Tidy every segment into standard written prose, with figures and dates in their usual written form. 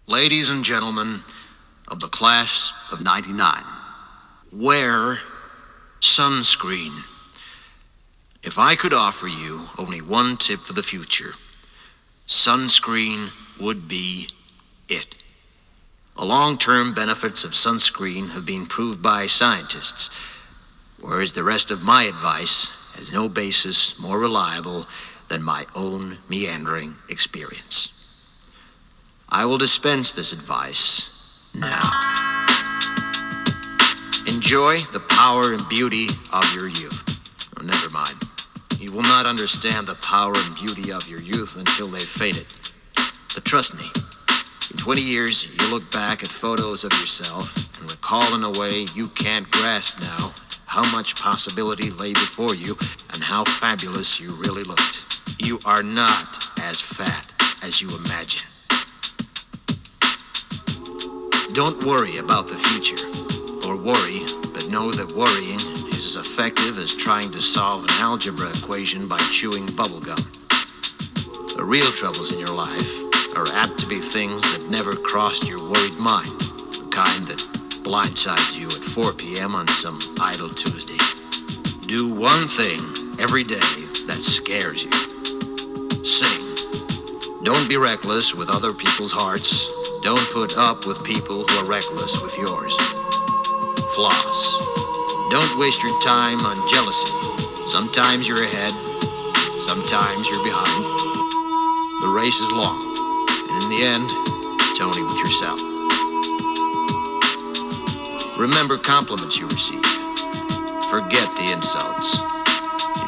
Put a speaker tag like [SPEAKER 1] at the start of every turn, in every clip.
[SPEAKER 1] Ladies and gentlemen of the class of 99, wear sunscreen. If I could offer you only one tip for the future, sunscreen would be it. The long-term benefits of sunscreen have been proved by scientists, whereas the rest of my advice has no basis more reliable than my own meandering experience. I will dispense this advice now. Enjoy the power and beauty of your youth. Oh, never mind. You will not understand the power and beauty of your youth until they've faded. But trust me, in 20 years, you'll look back at photos of yourself and recall in a way you can't grasp now how much possibility lay before you and how fabulous you really looked. You are not as fat as you imagine. Don't worry about the future, or worry, but know that worrying is as effective as trying to solve an algebra equation by chewing bubblegum. The real troubles in your life are apt to be things that never crossed your worried mind, the kind that blindsides you at 4 p.m. on some idle Tuesday. Do one thing every day that scares you. Sing. Don't be reckless with other people's hearts. Don't put up with people who are reckless with yours. Floss. Don't waste your time on jealousy. Sometimes you're ahead, sometimes you're behind. The race is long, and in the end, it's only with yourself. Remember compliments you receive. Forget the insults.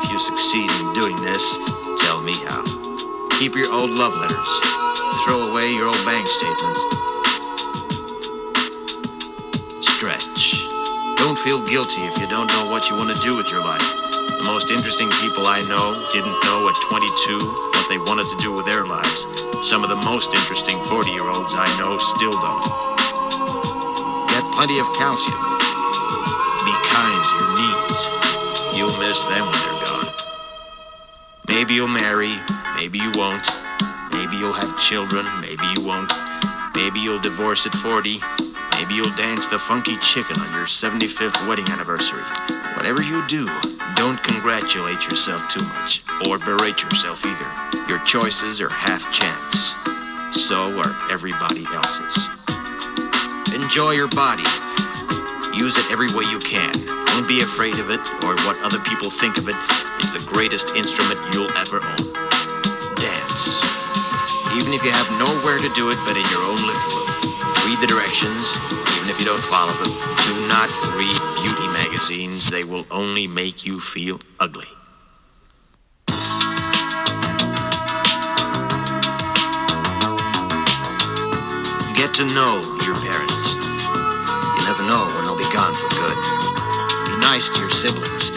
[SPEAKER 1] If you succeed in doing this, tell me how. Keep your old love letters. Throw away your old bank statements. Stretch. Don't feel guilty if you don't know what you want to do with your life. The most interesting people I know didn't know at 22 what they wanted to do with their lives. Some of the most interesting 40-year-olds I know still don't. Get plenty of calcium. Be kind to your knees. You'll miss them when they're gone. Maybe you'll marry, maybe you won't. Maybe you'll have children, maybe you won't. Maybe you'll divorce at 40. Maybe you'll dance the funky chicken on your 75th wedding anniversary. Whatever you do, don't congratulate yourself too much, or berate yourself either. Your choices are half chance. So are everybody else's. Enjoy your body. Use it every way you can. Don't be afraid of it, or what other people think of it. It's the greatest instrument you'll ever own. Dance. Even if you have nowhere to do it but in your own living room. Read the directions, even if you don't follow them. Do not read beauty magazines. They will only make you feel ugly. Get to know your parents. You never know when they'll be gone for good. Be nice to your siblings.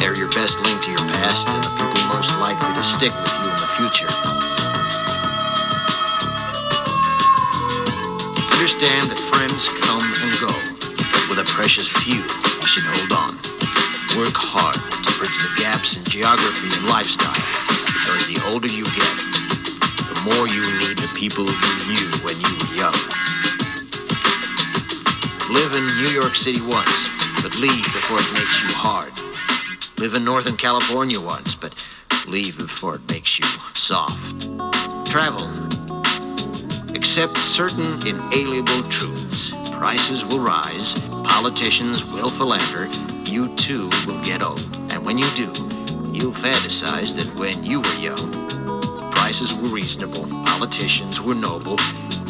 [SPEAKER 1] They're your best link to your past and the people most likely to stick with you in the future. Understand that friends come and go, but with a precious few, you should hold on. Work hard to bridge the gaps in geography and lifestyle, because the older you get, the more you need the people you knew when you were young. Live in New York City once, but leave before it makes you hard. Live in Northern California once, but leave before it makes you soft. Travel. Accept certain inalienable truths. Prices will rise, politicians will philander, you too will get old. And when you do, you'll fantasize that when you were young, prices were reasonable, politicians were noble,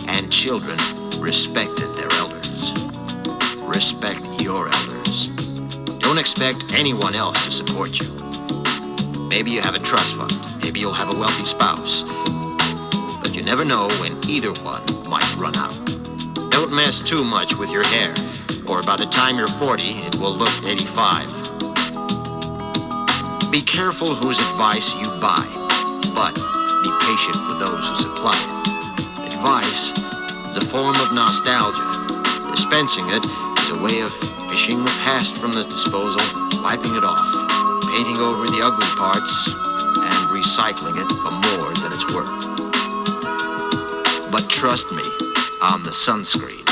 [SPEAKER 1] and children respected their elders. Respect your elders. Don't expect anyone else to support you. Maybe you have a trust fund, maybe you'll have a wealthy spouse. But you never know when either one might run out. Don't mess too much with your hair, or by the time you're 40, it will look 85. Be careful whose advice you buy, but be patient with those who supply it. Advice is a form of nostalgia. Dispensing it is a way of fishing the past from the disposal, wiping it off, painting over the ugly parts, and recycling it for more than it's worth. But trust me, I'm the sunscreen.